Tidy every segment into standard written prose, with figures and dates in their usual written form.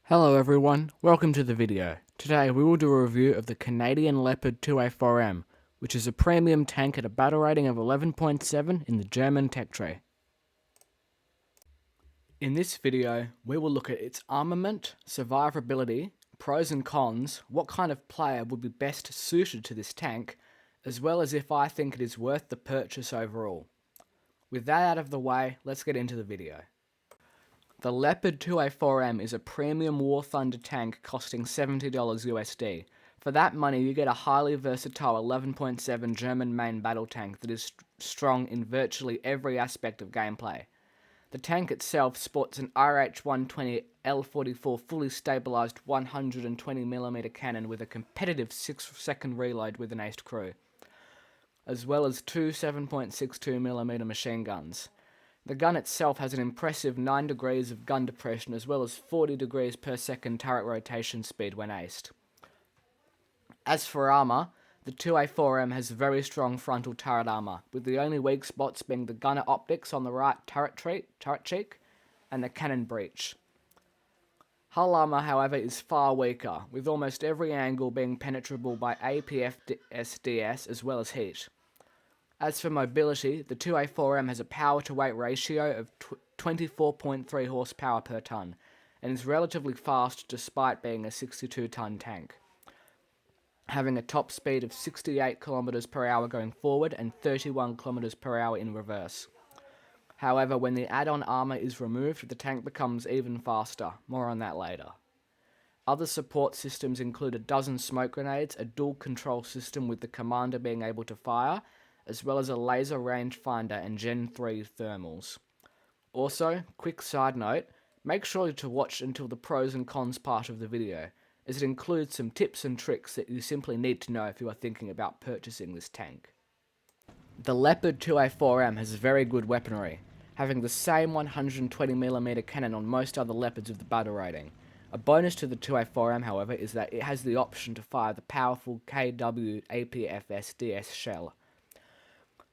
Hello everyone, welcome to the video. Today we will do a review of the Canadian Leopard 2A4M, which is a premium tank at a battle rating of 11.7 in the German tech tree. In this video, we will look at its armament, survivability, pros and cons, what kind of player would be best suited to this tank, as well as if I think it is worth the purchase overall. With that out of the way, let's get into the video. The Leopard 2A4M is a premium War Thunder tank costing $70 USD. For that money, you get a highly versatile 11.7 German main battle tank that is strong in virtually every aspect of gameplay. The tank itself sports an RH-120 L44 fully stabilised 120mm cannon with a competitive 6-second reload with an aced crew, as well as two 7.62mm machine guns. The gun itself has an impressive 9 degrees of gun depression as well as 40 degrees per second turret rotation speed when aced. As for armour, the 2A4M has very strong frontal turret armour, with the only weak spots being the gunner optics on the right turret cheek and the cannon breech. Hull armour, however, is far weaker, with almost every angle being penetrable by APFSDS as well as heat. As for mobility, the 2A4M has a power-to-weight ratio of 24.3 horsepower per tonne, and is relatively fast despite being a 62-tonne tank, having a top speed of 68 km per hour going forward and 31 km per hour in reverse. However, when the add-on armour is removed, the tank becomes even faster. More on that later. Other support systems include a dozen smoke grenades, a dual control system with the commander being able to fire, as well as a laser rangefinder and Gen 3 thermals. Also, quick side note, make sure to watch until the pros and cons part of the video, as it includes some tips and tricks that you simply need to know if you are thinking about purchasing this tank. The Leopard 2A4M has very good weaponry, having the same 120mm cannon on most other Leopards of the battle rating. A bonus to the 2A4M, however, is that it has the option to fire the powerful KW APFSDS shell,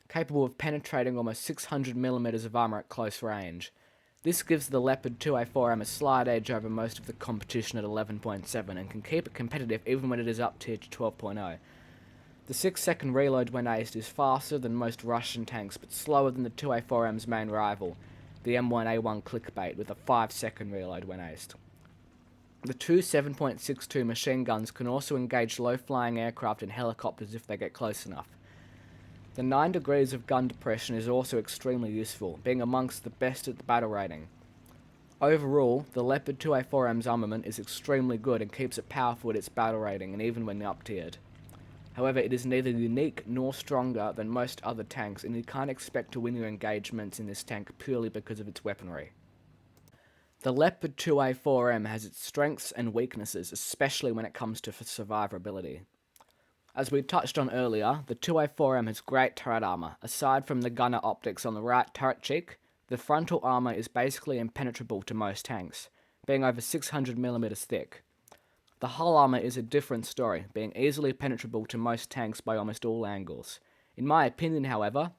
capable of penetrating almost 600mm of armour at close range. This gives the Leopard 2A4M a slight edge over most of the competition at 11.7 and can keep it competitive even when it is up tier to 12.0. The 6-second reload when aced is faster than most Russian tanks but slower than the 2A4M's main rival, the M1A1 Clickbait, with a 5-second reload when aced. The two 7.62 machine guns can also engage low-flying aircraft and helicopters if they get close enough. The 9 degrees of gun depression is also extremely useful, being amongst the best at the battle rating. Overall, the Leopard 2A4M's armament is extremely good and keeps it powerful at its battle rating and even when up-tiered. However, it is neither unique nor stronger than most other tanks, and you can't expect to win your engagements in this tank purely because of its weaponry. The Leopard 2A4M has its strengths and weaknesses, especially when it comes to survivability. As we touched on earlier, the 2A4M has great turret armour. Aside from the gunner optics on the right turret cheek, the frontal armour is basically impenetrable to most tanks, being over 600mm thick. The hull armour is a different story, being easily penetrable to most tanks by almost all angles. In my opinion, however,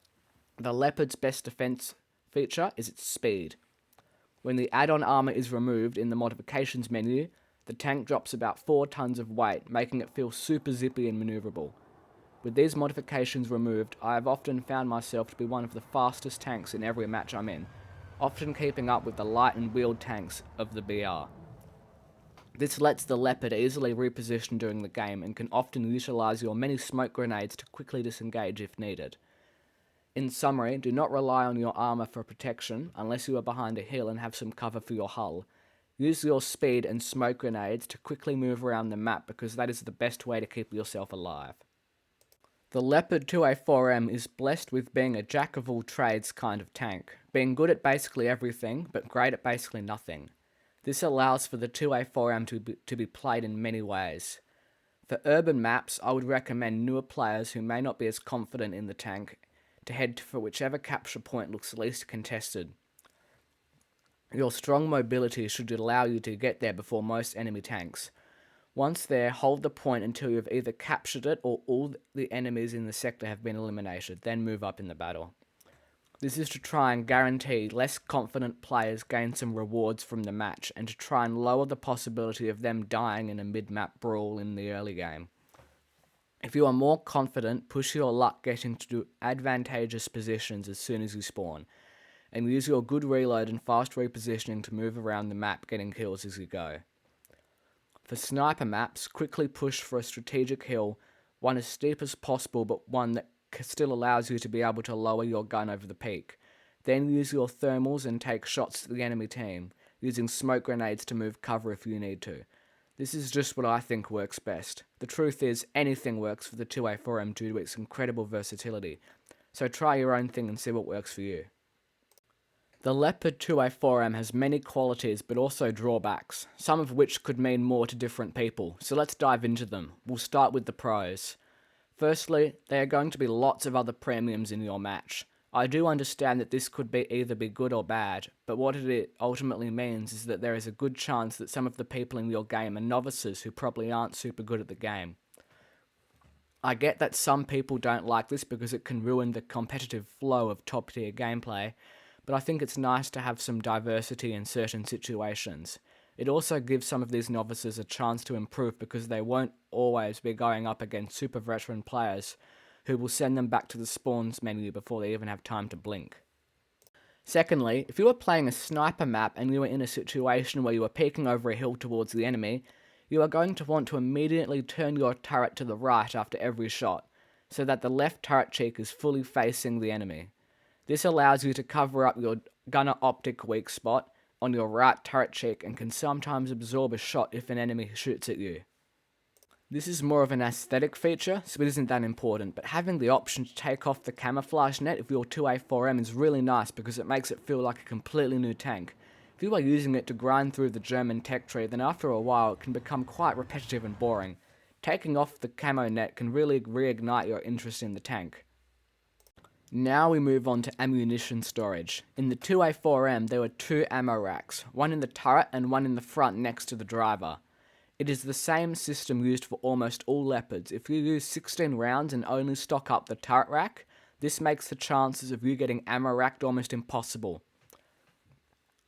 the Leopard's best defence feature is its speed. When the add-on armour is removed in the modifications menu, the tank drops about 4 tons of weight, making it feel super zippy and manoeuvrable. With these modifications removed, I have often found myself to be one of the fastest tanks in every match I'm in, often keeping up with the light and wheeled tanks of the BR. This lets the Leopard easily reposition during the game and can often utilise your many smoke grenades to quickly disengage if needed. In summary, do not rely on your armour for protection unless you are behind a hill and have some cover for your hull. Use your speed and smoke grenades to quickly move around the map because that is the best way to keep yourself alive. The Leopard 2A4M is blessed with being a jack-of-all-trades kind of tank, being good at basically everything but great at basically nothing. This allows for the 2A4M to be played in many ways. For urban maps, I would recommend newer players who may not be as confident in the tank to head for whichever capture point looks least contested. Your strong mobility should allow you to get there before most enemy tanks. Once there, hold the point until you've either captured it or all the enemies in the sector have been eliminated, then move up in the battle. This is to try and guarantee less confident players gain some rewards from the match and to try and lower the possibility of them dying in a mid-map brawl in the early game. If you are more confident, push your luck getting to advantageous positions as soon as you spawn, and use your good reload and fast repositioning to move around the map getting kills as you go. For sniper maps, quickly push for a strategic hill, one as steep as possible but one that still allows you to be able to lower your gun over the peak. Then use your thermals and take shots at the enemy team, using smoke grenades to move cover if you need to. This is just what I think works best. The truth is, anything works for the 2A4M due to its incredible versatility, so try your own thing and see what works for you. The Leopard 2A4M has many qualities but also drawbacks, some of which could mean more to different people, so let's dive into them. We'll start with the pros. Firstly, there are going to be lots of other premiums in your match. I do understand that this could either be good or bad, but what it ultimately means is that there is a good chance that some of the people in your game are novices who probably aren't super good at the game. I get that some people don't like this because it can ruin the competitive flow of top tier gameplay, but I think it's nice to have some diversity in certain situations. It also gives some of these novices a chance to improve because they won't always be going up against super veteran players who will send them back to the spawns menu before they even have time to blink. Secondly, if you are playing a sniper map and you are in a situation where you are peeking over a hill towards the enemy, you are going to want to immediately turn your turret to the right after every shot, so that the left turret cheek is fully facing the enemy. This allows you to cover up your gunner optic weak spot on your right turret cheek and can sometimes absorb a shot if an enemy shoots at you. This is more of an aesthetic feature, so it isn't that important, but having the option to take off the camouflage net of your 2A4M is really nice because it makes it feel like a completely new tank. If you are using it to grind through the German tech tree, then after a while it can become quite repetitive and boring. Taking off the camo net can really reignite your interest in the tank. Now we move on to ammunition storage. In the 2A4M there were two ammo racks, one in the turret and one in the front next to the driver. It is the same system used for almost all Leopards. If you use 16 rounds and only stock up the turret rack, this makes the chances of you getting ammo racked almost impossible.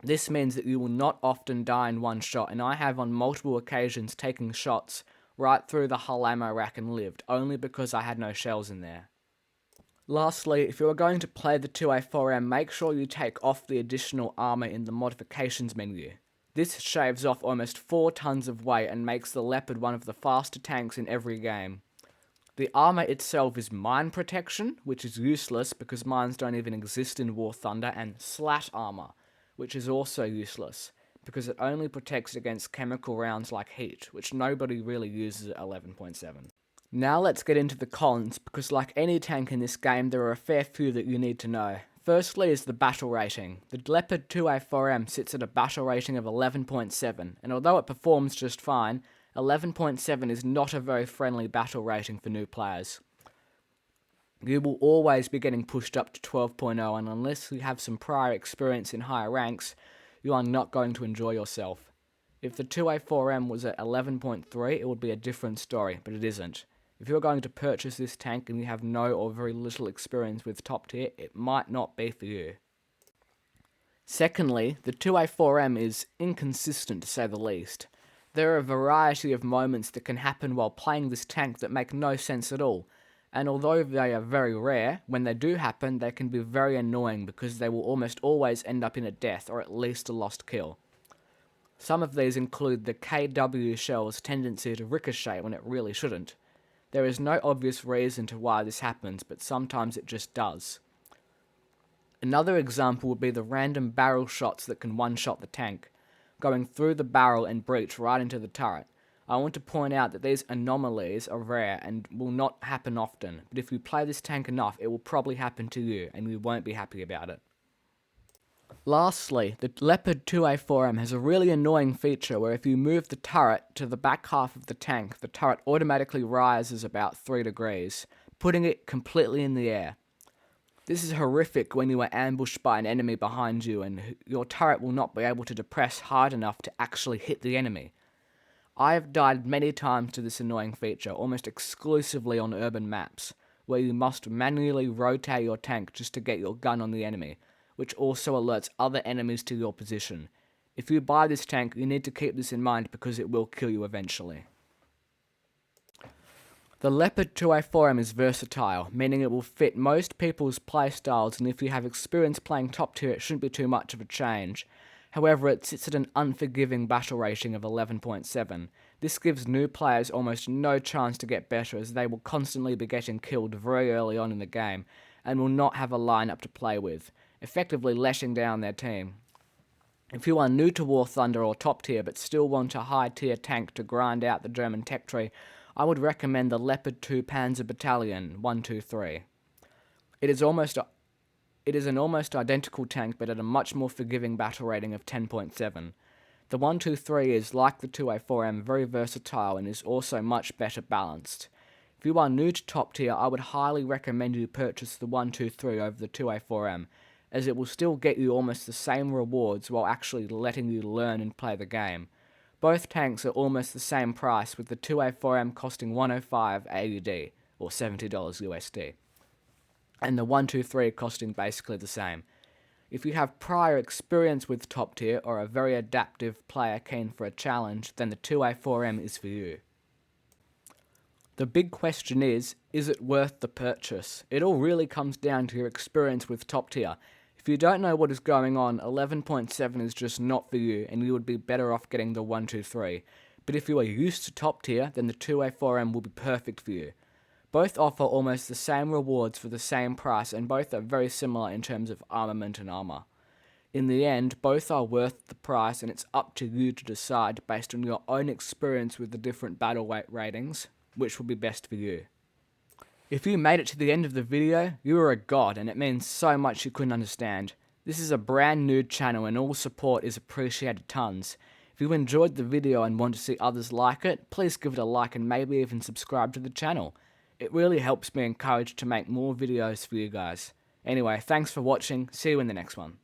This means that you will not often die in one shot, and I have on multiple occasions taken shots right through the hull ammo rack and lived, only because I had no shells in there. Lastly, if you are going to play the 2A4M, make sure you take off the additional armor in the modifications menu. This shaves off almost 4 tons of weight and makes the Leopard one of the faster tanks in every game. The armor itself is mine protection, which is useless because mines don't even exist in War Thunder, and slat armor, which is also useless because it only protects against chemical rounds like heat, which nobody really uses at 11.7. Now let's get into the cons, because like any tank in this game, there are a fair few that you need to know. Firstly is the battle rating. The Leopard 2A4M sits at a battle rating of 11.7, and although it performs just fine, 11.7 is not a very friendly battle rating for new players. You will always be getting pushed up to 12.0, and unless you have some prior experience in higher ranks, you are not going to enjoy yourself. If the 2A4M was at 11.3, it would be a different story, but it isn't. If you're going to purchase this tank and you have no or very little experience with top tier, it might not be for you. Secondly, the 2A4M is inconsistent to say the least. There are a variety of moments that can happen while playing this tank that make no sense at all, and although they are very rare, when they do happen they can be very annoying because they will almost always end up in a death or at least a lost kill. Some of these include the KW shell's tendency to ricochet when it really shouldn't. There is no obvious reason to why this happens, but sometimes it just does. Another example would be the random barrel shots that can one-shot the tank, going through the barrel and breach right into the turret. I want to point out that these anomalies are rare and will not happen often, but if you play this tank enough, it will probably happen to you, and you won't be happy about it. Lastly, the Leopard 2A4M has a really annoying feature where if you move the turret to the back half of the tank, the turret automatically rises about 3 degrees, putting it completely in the air. This is horrific when you are ambushed by an enemy behind you and your turret will not be able to depress hard enough to actually hit the enemy. I have died many times to this annoying feature, almost exclusively on urban maps, where you must manually rotate your tank just to get your gun on the enemy, which also alerts other enemies to your position. If you buy this tank, you need to keep this in mind because it will kill you eventually. The Leopard 2A4M is versatile, meaning it will fit most people's playstyles, and if you have experience playing top tier it shouldn't be too much of a change. However, it sits at an unforgiving battle rating of 11.7. This gives new players almost no chance to get better, as they will constantly be getting killed very early on in the game, and will not have a lineup to play with, effectively letting down their team. If you are new to War Thunder or top tier but still want a high tier tank to grind out the German tech tree, I would recommend the Leopard 2 Panzer Battalion 123. It is an almost identical tank but at a much more forgiving battle rating of 10.7. The 123 is, like the 2A4M, very versatile and is also much better balanced. If you are new to top tier, I would highly recommend you purchase the 123 over the 2A4M, as it will still get you almost the same rewards while actually letting you learn and play the game. Both tanks are almost the same price, with the 2A4M costing 105 AUD, or $70 USD, and the 123 costing basically the same. If you have prior experience with top tier or a very adaptive player keen for a challenge, then the 2A4M is for you. The big question is it worth the purchase? It all really comes down to your experience with top tier. If you don't know what is going on, 11.7 is just not for you, and you would be better off getting the 123. But if you are used to top tier, then the 2A4M will be perfect for you. Both offer almost the same rewards for the same price, and both are very similar in terms of armament and armor. In the end, both are worth the price, and it's up to you to decide based on your own experience with the different battle weight ratings, which will be best for you. If you made it to the end of the video, you are a god, and it means so much you couldn't understand. This is a brand new channel and all support is appreciated tons. If you enjoyed the video and want to see others like it, please give it a like and maybe even subscribe to the channel. It really helps me encouraged to make more videos for you guys. Anyway, thanks for watching, see you in the next one.